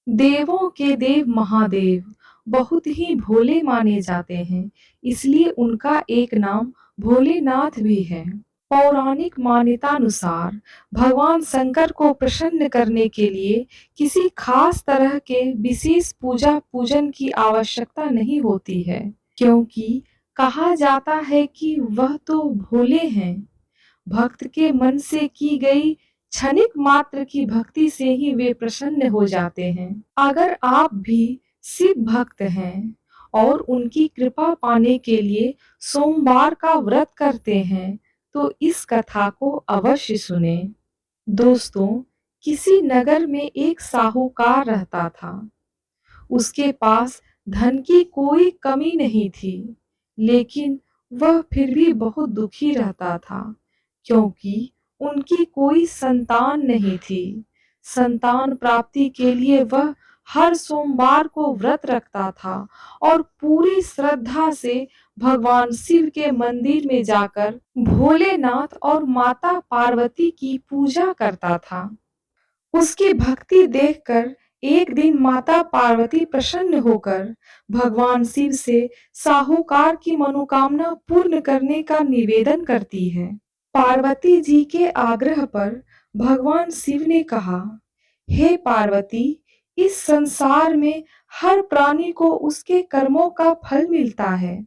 देवों के देव महादेव बहुत ही भोले माने जाते हैं, इसलिए उनका एक नाम भोलेनाथ भी है। पौराणिक मान्यतानुसार भगवान शंकर को प्रसन्न करने के लिए किसी खास तरह के विशेष पूजा पूजन की आवश्यकता नहीं होती है, क्योंकि कहा जाता है कि वह तो भोले हैं। भक्त के मन से की गई क्षणिक मात्र की भक्ति से ही वे प्रसन्न हो जाते हैं। अगर आप भी शिव भक्त हैं और उनकी कृपा पाने के लिए सोमवार का व्रत करते हैं, तो इस कथा को अवश्य सुने। दोस्तों, किसी नगर में एक साहूकार रहता था। उसके पास धन की कोई कमी नहीं थी, लेकिन वह फिर भी बहुत दुखी रहता था, क्योंकि उनकी कोई संतान नहीं थी। संतान प्राप्ति के लिए वह हर सोमवार को व्रत रखता था और पूरी श्रद्धा से भगवान शिव के मंदिर में जाकर भोलेनाथ और माता पार्वती की पूजा करता था। उसकी भक्ति देखकर एक दिन माता पार्वती प्रसन्न होकर भगवान शिव से साहूकार की मनोकामना पूर्ण करने का निवेदन करती है। पार्वती जी के आग्रह पर भगवान शिव ने कहा, हे पार्वती, इस संसार में हर प्राणी को उसके कर्मों का फल मिलता है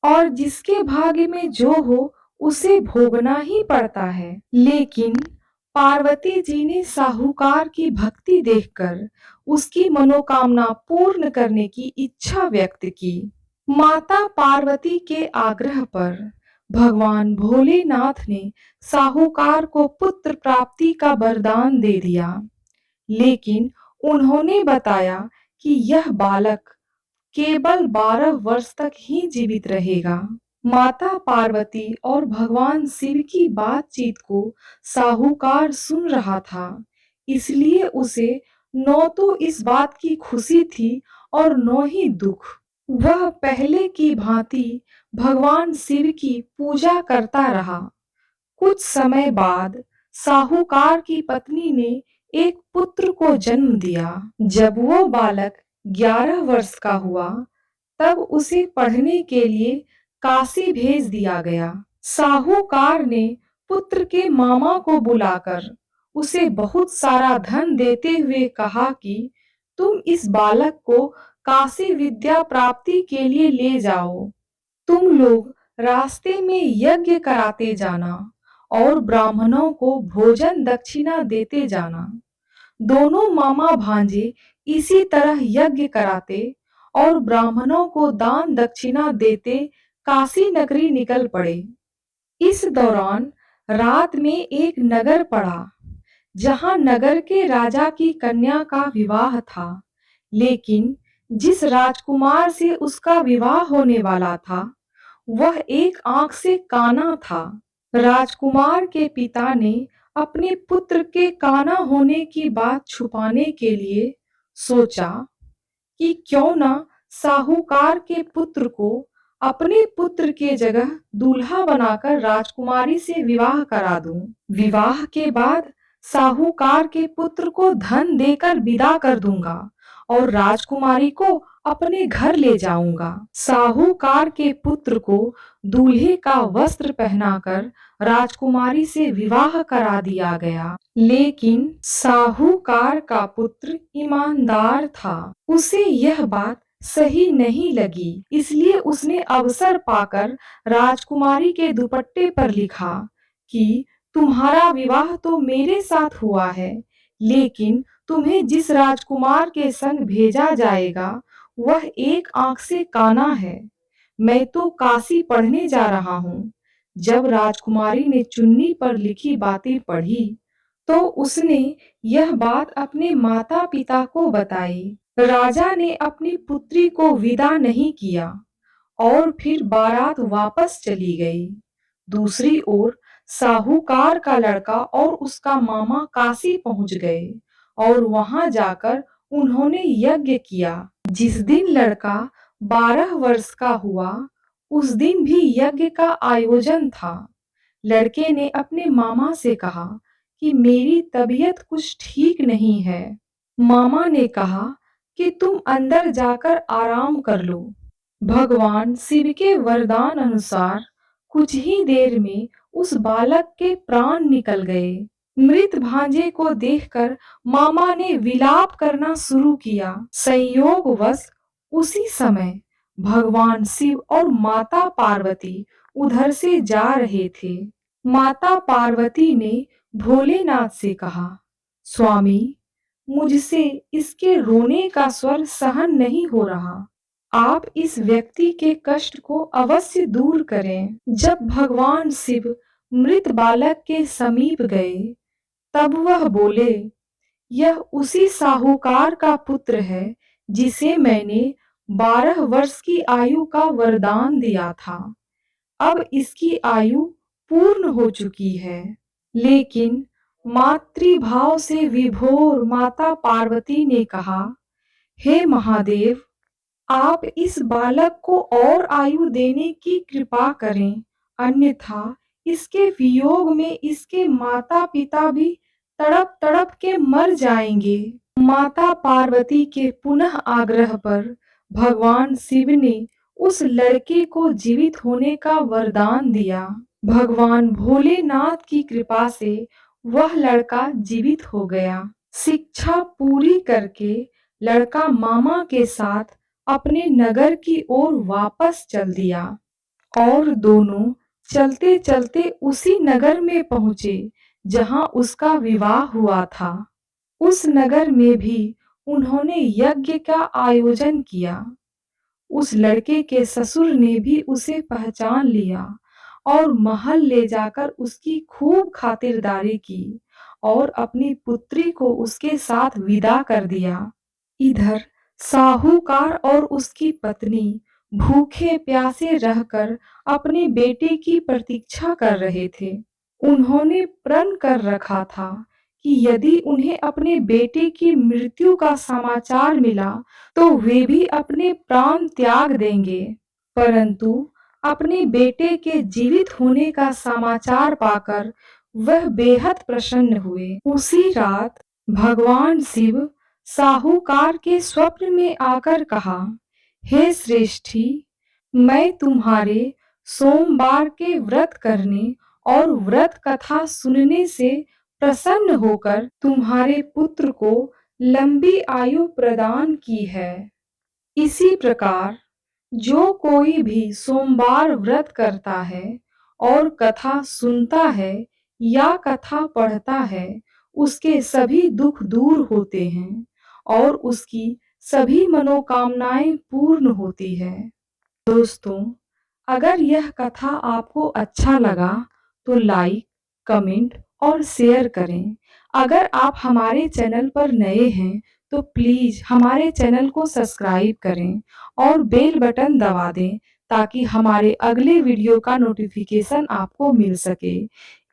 और जिसके भाग्य में जो हो उसे भोगना ही पड़ता है। लेकिन पार्वती जी ने साहूकार की भक्ति देखकर उसकी मनोकामना पूर्ण करने की इच्छा व्यक्त की। माता पार्वती के आग्रह पर भगवान भोलेनाथ ने साहूकार को पुत्र प्राप्ति का वरदान दे दिया, लेकिन उन्होंने बताया कि यह बालक केवल 12 वर्ष तक ही जीवित रहेगा। माता पार्वती और भगवान शिव की बातचीत को साहूकार सुन रहा था, इसलिए उसे न तो इस बात की खुशी थी और न ही दुख। वह पहले की भांति भगवान शिव की पूजा करता रहा। कुछ समय बाद साहूकार की पत्नी ने एक पुत्र को जन्म दिया। जब वो बालक 11 वर्ष का हुआ, तब उसे पढ़ने के लिए काशी भेज दिया गया। साहूकार ने पुत्र के मामा को बुलाकर उसे बहुत सारा धन देते हुए कहा कि तुम इस बालक को काशी विद्या प्राप्ति के लिए ले जाओ। तुम लोग रास्ते में यज्ञ कराते जाना और ब्राह्मणों को भोजन दक्षिणा देते जाना। दोनों मामा भांजे इसी तरह यज्ञ कराते और ब्राह्मणों को दान दक्षिणा देते काशी नगरी निकल पड़े। इस दौरान रात में एक नगर पड़ा, जहां नगर के राजा की कन्या का विवाह था। लेकिन जिस राजकुमार से उसका विवाह होने वाला था, वह एक आंख से काना था। राजकुमार के पिता ने अपने पुत्र के काना होने की बात छुपाने के लिए सोचा कि क्यों न साहूकार के पुत्र को अपने पुत्र के जगह दूल्हा बनाकर राजकुमारी से विवाह करा दूं। विवाह के बाद साहूकार के पुत्र को धन देकर विदा कर दूंगा और राजकुमारी को अपने घर ले जाऊंगा। साहूकार के पुत्र को दूल्हे का वस्त्र पहनाकर राजकुमारी से विवाह करा दिया गया। लेकिन साहूकार का पुत्र ईमानदार था। उसे यह बात सही नहीं लगी, इसलिए उसने अवसर पाकर राजकुमारी के दुपट्टे पर लिखा कि तुम्हारा विवाह तो मेरे साथ हुआ है, लेकिन तुम्हें जिस राजकुमार के संग भेजा जाएगा वह एक आंख से काना है। मैं तो काशी पढ़ने जा रहा हूँ। जब राजकुमारी ने चुन्नी पर लिखी बातें पढ़ी, तो उसने यह बात अपने माता पिता को बताई। राजा ने अपनी पुत्री को विदा नहीं किया और फिर बारात वापस चली गई। दूसरी ओर साहूकार का लड़का और उसका मामा काशी पहुंच गए और वहां जाकर उन्होंने यज्ञ किया। जिस दिन लड़का 12 वर्ष का हुआ, उस दिन भी यज्ञ का आयोजन था। लड़के ने अपने मामा से कहा कि मेरी तबीयत कुछ ठीक नहीं है मामा ने कहा कि तुम अंदर जाकर आराम कर लो। भगवान शिव के वरदान अनुसार कुछ ही देर में उस बालक के प्राण निकल गए। मृत भांजे को देखकर मामा ने विलाप करना शुरू किया। संयोगवश उसी समय भगवान शिव और माता पार्वती उधर से जा रहे थे। माता पार्वती ने भोलेनाथ से कहा, स्वामी, मुझसे इसके रोने का स्वर सहन नहीं हो रहा। आप इस व्यक्ति के कष्ट को अवश्य दूर करें। जब भगवान शिव मृत बालक के समीप गए, तब वह बोले, यह उसी साहूकार का पुत्र है जिसे मैंने 12 वर्ष की आयु का वरदान दिया था। अब इसकी आयु पूर्ण हो चुकी है। लेकिन मातृभाव से विभोर माता पार्वती ने कहा, हे महादेव, आप इस बालक को और आयु देने की कृपा करें, अन्यथा इसके वियोग में इसके माता पिता भी तड़प तड़प के मर जाएंगे। माता पार्वती के पुनः आग्रह पर भगवान शिव ने उस लड़के को जीवित होने का वरदान दिया। भगवान भोलेनाथ की कृपा से वह लड़का जीवित हो गया। शिक्षा पूरी करके लड़का मामा के साथ अपने नगर की ओर वापस चल दिया और दोनों चलते चलते उसी नगर में पहुंचे जहां उसका विवाह हुआ था। उस नगर में भी उन्होंने यज्ञ का आयोजन किया। उस लड़के के ससुर ने भी उसे पहचान लिया और महल ले जाकर उसकी खूब खातिरदारी की और अपनी पुत्री को उसके साथ विदा कर दिया। इधर साहूकार और उसकी पत्नी भूखे प्यासे रहकर अपने बेटे की प्रतीक्षा कर रहे थे। उन्होंने प्रण कर रखा था कि यदि उन्हें अपने बेटे की मृत्यु का समाचार मिला तो वे भी अपने प्राण त्याग देंगे। परंतु अपने बेटे के जीवित होने का समाचार पाकर वह बेहद प्रसन्न हुए। उसी रात भगवान शिव साहूकार के स्वप्न में आकर कहा, हे श्रेष्ठी, मैं तुम्हारे सोमवार के व्रत करने और व्रत कथा सुनने से प्रसन्न होकर तुम्हारे पुत्र को लंबी आयु प्रदान की है। इसी प्रकार जो कोई भी सोमवार व्रत करता है और कथा सुनता है या कथा पढ़ता है, उसके सभी दुख दूर होते हैं और उसकी सभी मनोकामनाएं पूर्ण होती है। दोस्तों, अगर यह कथा आपको अच्छा लगा तो लाइक, कमेंट और शेयर करें। अगर आप हमारे चैनल पर नए हैं तो प्लीज हमारे चैनल को सब्सक्राइब करें और बेल बटन दबा दें ताकि हमारे अगले वीडियो का नोटिफिकेशन आपको मिल सके।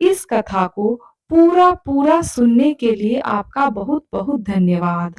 इस कथा को पूरा पूरा सुनने के लिए आपका बहुत बहुत धन्यवाद।